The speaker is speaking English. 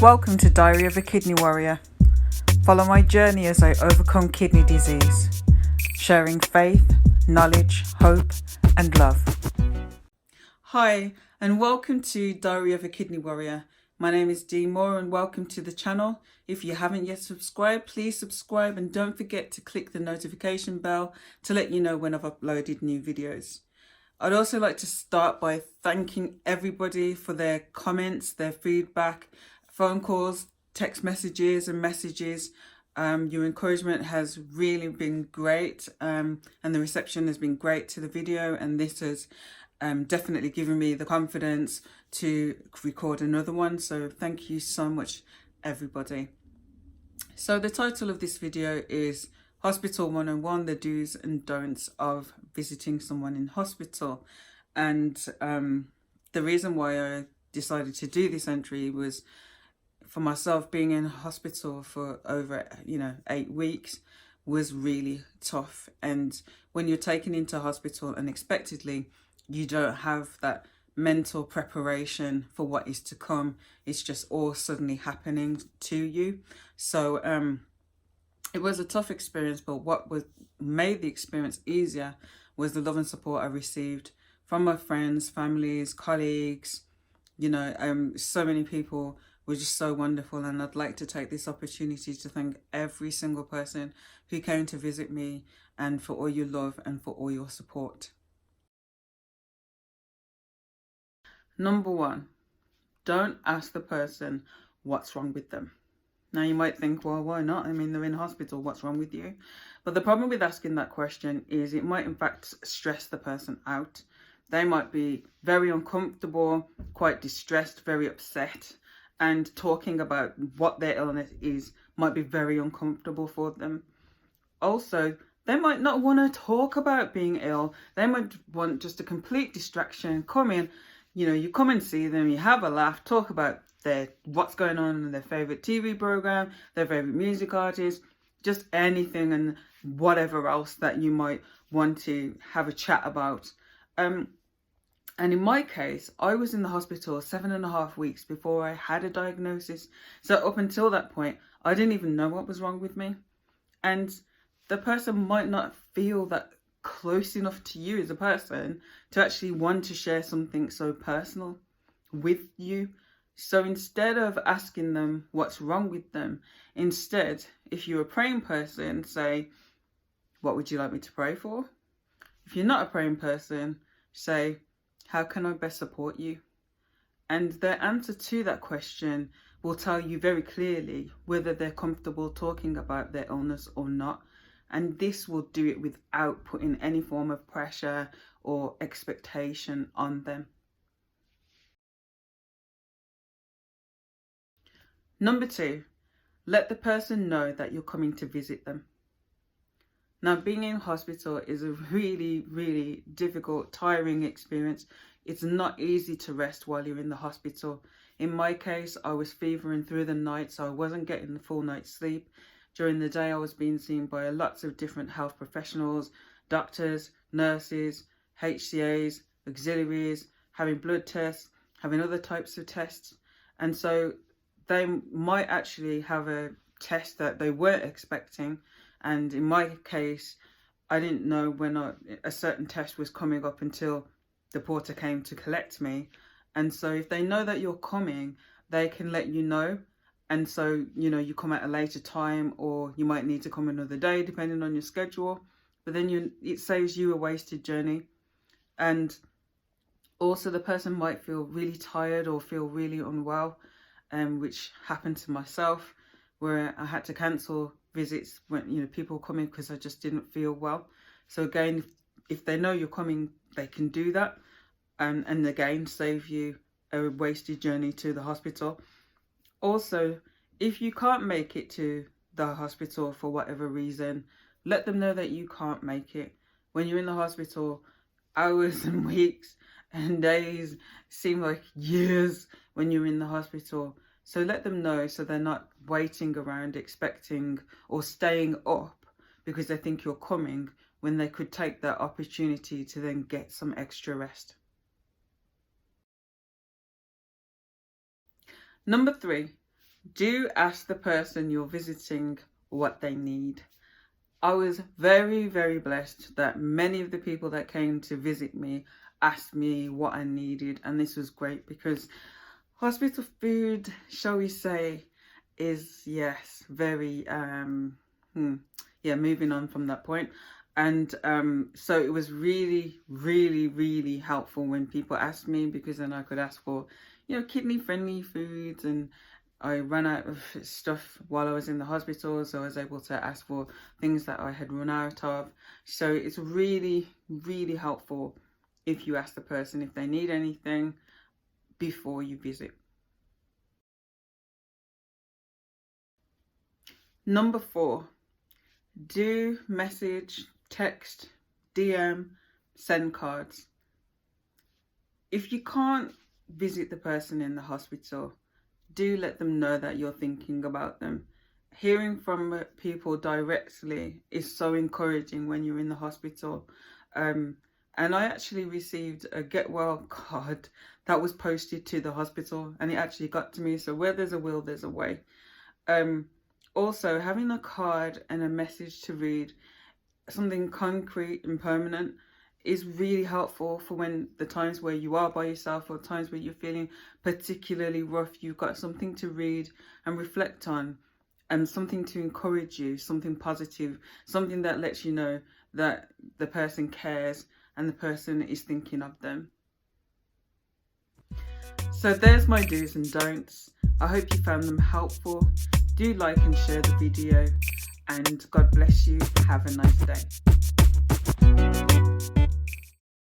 Welcome to Diary of a Kidney Warrior. Follow my journey as I overcome kidney disease, sharing faith, knowledge, hope, and love. Hi, and welcome to Diary of a Kidney Warrior. My name is DeeMoore and welcome to the channel. If you haven't yet subscribed, please subscribe and don't forget to click the notification bell to let you know when I've uploaded new videos. I'd also like to start by thanking everybody for their comments, their feedback, phone calls, text messages and messages. Your encouragement has really been great, and the reception has been great to the video, and this has definitely given me the confidence to record another one. So thank you so much, everybody. So the title of this video is Hospital 101, the do's and don'ts of visiting someone in hospital. And the reason why I decided to do this entry was for myself. Being in hospital for over 8 weeks was really tough, and when you're taken into hospital unexpectedly, you don't have that mental preparation for what is to come. It's just all suddenly happening to you. So it was a tough experience, but what made the experience easier was the love and support I received from my friends, families, colleagues. So many people were just so wonderful, and I'd like to take this opportunity to thank every single person who came to visit me, and for all your love and for all your support. Number 1, don't ask the person what's wrong with them. Now you might think, well, why not? I mean, they're in hospital, what's wrong with you? But the problem with asking that question is it might in fact stress the person out. They might be very uncomfortable, quite distressed, very upset, and talking about what their illness is might be very uncomfortable for them. Also, they might not want to talk about being ill. They might want just a complete distraction. Come in, you come and see them, you have a laugh, talk about what's going on in their favorite TV program, their favorite music artist, just anything and whatever else that you might want to have a chat about. And in my case, I was in the hospital 7.5 weeks before I had a diagnosis. So up until that point, I didn't even know what was wrong with me. And the person might not feel that close enough to you as a person to actually want to share something so personal with you. So instead of asking them what's wrong with them, instead, if you're a praying person, say, what would you like me to pray for? If you're not a praying person, say, how can I best support you? And their answer to that question will tell you very clearly whether they're comfortable talking about their illness or not. And this will do it without putting any form of pressure or expectation on them. Number 2, let the person know that you're coming to visit them. Now, being in hospital is a really, really difficult, tiring experience. It's not easy to rest while you're in the hospital. In my case, I was fevering through the night, so I wasn't getting the full night's sleep. During the day, I was being seen by lots of different health professionals, doctors, nurses, HCAs, auxiliaries, having blood tests, having other types of tests. And so they might actually have a test that they weren't expecting. And in my case, I didn't know when a certain test was coming up until the porter came to collect me. And so if they know that you're coming, they can let you know. And so, you come at a later time, or you might need to come another day, depending on your schedule. But then it saves you a wasted journey. And also the person might feel really tired or feel really unwell, which happened to myself, where I had to cancel visits when people coming because I just didn't feel well. So again, if they know you're coming, they can do that, and again save you a wasted journey to the hospital. Also, if you can't make it to the hospital for whatever reason, let them know that you can't make it. When you're in the hospital, hours and weeks and days seem like years when you're in the hospital. So let them know, so they're not waiting around expecting or staying up because they think you're coming, when they could take that opportunity to then get some extra rest. Number 3, Do ask the person you're visiting what they need. I was very, very blessed that many of the people that came to visit me asked me what I needed, and this was great because hospital food, shall we say, is, yes, very moving on from that point. And so it was really, really, really helpful when people asked me, because then I could ask for, you know, kidney friendly foods, and I ran out of stuff while I was in the hospital, so I was able to ask for things that I had run out of. So it's really, really helpful if you ask the person if they need anything before you visit. Number 4, do message, text, DM, send cards. If you can't visit the person in the hospital, do let them know that you're thinking about them. Hearing from people directly is so encouraging when you're in the hospital. And I actually received a get well card that was posted to the hospital, and it actually got to me. So where there's a will, there's a way. Also, having a card and a message to read, something concrete and permanent, is really helpful for when the times where you are by yourself, or times where you're feeling particularly rough. You've got something to read and reflect on, and something to encourage you, something positive, something that lets you know that the person cares and the person is thinking of them. So there's my do's and don'ts. I hope you found them helpful. Do like and share the video, and God bless you. Have a nice day.